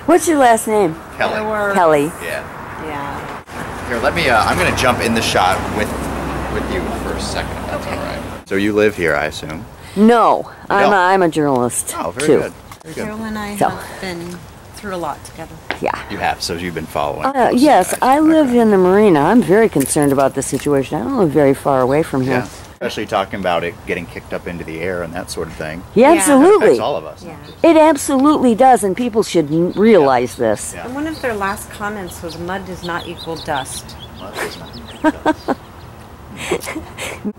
What's your last name? Kelly. Kelly. Yeah. Yeah. Here, let me, I'm going to jump in the shot with you for a second, if that's all right. So you live here, I assume? No, I'm a journalist. Oh, very too. good. Very good. Carol and I have been through a lot together. Yeah. You have, so you've been following. Yes, I live in the marina. I'm very concerned about this situation. I don't live very far away from here. Yeah. Especially talking about it getting kicked up into the air and that sort of thing. Yeah, Yeah. absolutely. It affects all of us. Yeah. It absolutely does, and people should realize this. Yeah. And one of their last comments was, mud does not equal dust. Well, it's not-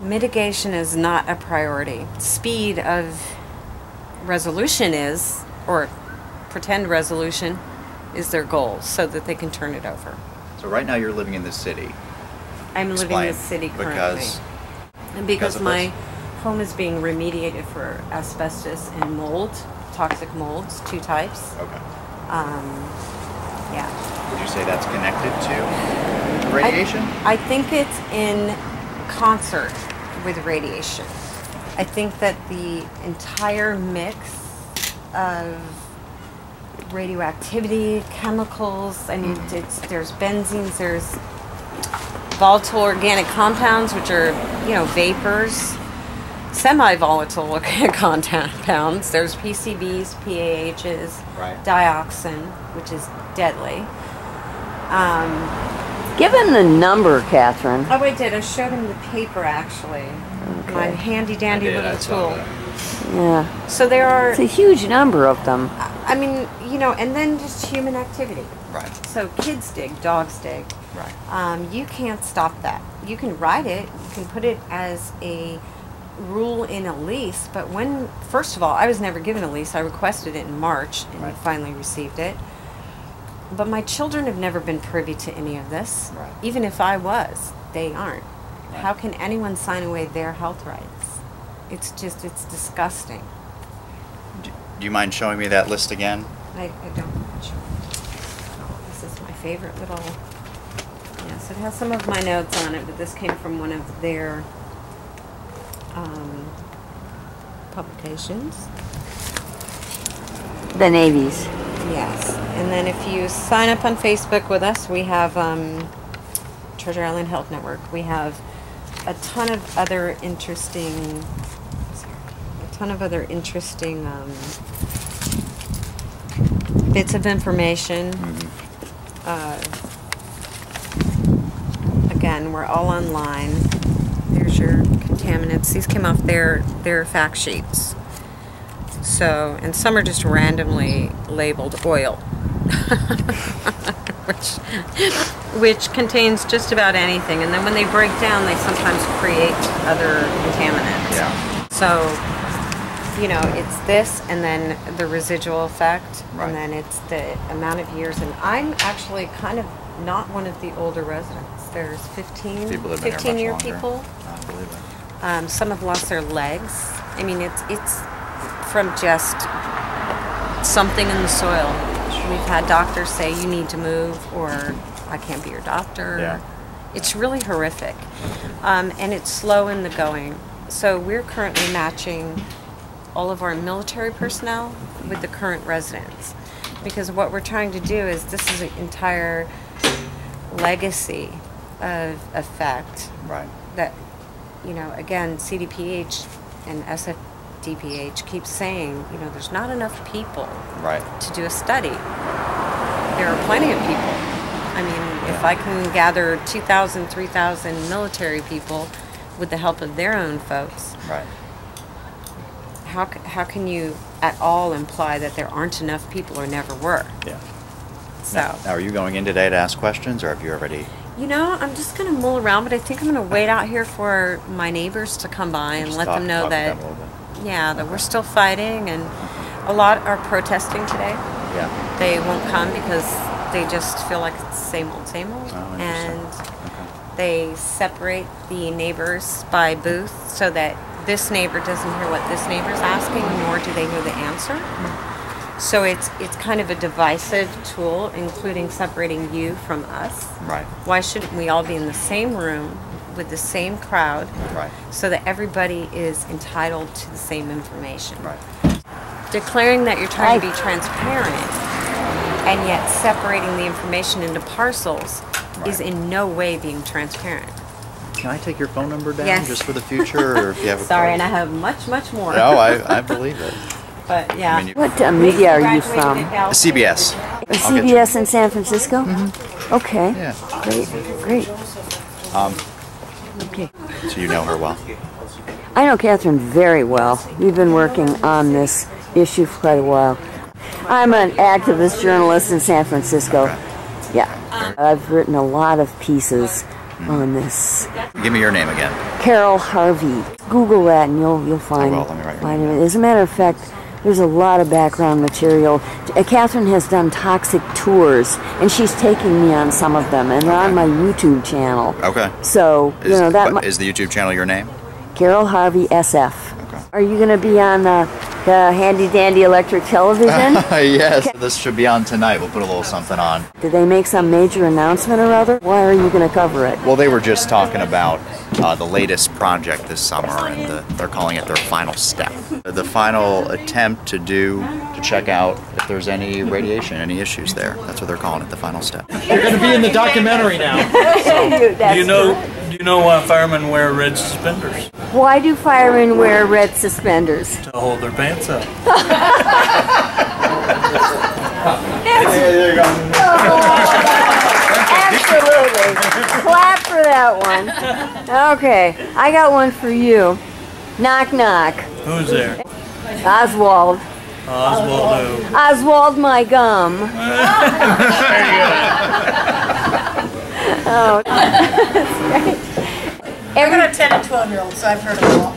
Mitigation is not a priority. Speed of resolution is, or pretend resolution, is their goal so that they can turn it over. So right now you're living in this city. I'm living in the city currently. Because Because of my this? home is being remediated for asbestos and mold, toxic molds, 2 types. Okay. Yeah. Would you say that's connected to radiation? I think it's in concert with radiation. I think that the entire mix of radioactivity, chemicals, I mean, there's benzenes, there's volatile organic compounds, which are, vapors, semi-volatile organic compounds. There's PCBs, PAHs, Right. dioxin, which is deadly. Give him the number, Catherine. Oh, I did. I showed him the paper, actually. My handy-dandy I little saw tool. that. Yeah. So there are, It's a huge number of them. I mean, and then just human activity. Right. So kids dig, dogs dig. Right. You can't stop that. You can write it, you can put it as a rule in a lease, but first of all, I was never given a lease. I requested it in March and Right. finally received it. But my children have never been privy to any of this. Right. Even if I was, they aren't. Right. How can anyone sign away their health rights? It's disgusting. Do you mind showing me that list again? I don't. This is my favorite little. Yes, it has some of my notes on it, but this came from one of their publications. The Navy's. Yes, and then if you sign up on Facebook with us, we have Treasure Island Health Network. We have a ton of other interesting. Bits of information. Again, we're all online. There's your contaminants. These came off their fact sheets. So, and some are just randomly labeled oil, which contains just about anything. And then when they break down, they sometimes create other contaminants. Yeah. So, it's this, and then the residual effect, Right. and then it's the amount of years. And I'm actually kind of not one of the older residents. There's 15, People have been here much 15-year longer. people. I believe it. Some have lost their legs. I mean, it's from just something in the soil. We've had doctors say you need to move, or I can't be your doctor. Yeah. It's really horrific. And it's slow in the going. So we're currently matching all of our military personnel with the current residents. Because what we're trying to do is, this is an entire legacy of effect Right. that, again, CDPH and SFDPH keeps saying, there's not enough people Right. to do a study. There are plenty of people. I mean, if I can gather 2,000, 3,000 military people with the help of their own folks, Right. how can you at all imply that there aren't enough people or never were? Yeah. So, Now, are you going in today to ask questions, or have you already? I'm just going to mull around, but I think I'm going to wait out here for my neighbors to come by and Just let them know talk to that, them a little bit? that we're still fighting, and a lot are protesting today. Yeah. They won't come because they just feel like it's the same old, Oh, and interesting. Okay. they separate the neighbors by booth so that this neighbor doesn't hear what this neighbor's asking, nor do they hear the answer. So it's kind of a divisive tool, including separating you from us. Right. Why shouldn't we all be in the same room with the same crowd, Right. so that everybody is entitled to the same information? Right. Declaring that you're trying to be transparent and yet separating the information into parcels is in no way being transparent. Can I take your phone number down Yes. just for the future, or if you have a Sorry, card? and I have much more. No, I believe it. But yeah. I mean, What media are you from? CBS. CBS in San Francisco? Okay. Yeah. Great. Okay. So you know her well. I know KATHRYN very well. We've been working on this issue for quite a while. I'm an activist journalist in San Francisco. Okay. Yeah. I've written a lot of pieces on this. Give me your name again. Carol Harvey. Google that and you'll find, I will. Let me write your find name it. As a matter of fact, there's a lot of background material. KATHRYN has done toxic tours, and she's taking me on some of them, and they're on my YouTube channel. Okay. So, Is the YouTube channel your name? Carol Harvey SF. Okay. Are you going to be on the handy dandy electric television? Yes. This should be on tonight. We'll put a little something on. Did they make some major announcement or other? Why are you going to cover it? Well, they were just talking about the latest project this summer, and they're calling it their final step. The final attempt to check out if there's any radiation, any issues there. That's what they're calling it, the final step. You're going to be in the documentary now. Do Do you know why firemen wear red suspenders? Why do firemen wear red suspenders? To hold their pants up. There you go. Absolutely. Clap for that one. Okay, I got one for you. Knock, knock. Who's there? Oswald. Oswald who? Oswald, my gum. Oh, that's great. I've got a 10 and 12-year-old, so I've heard of them all.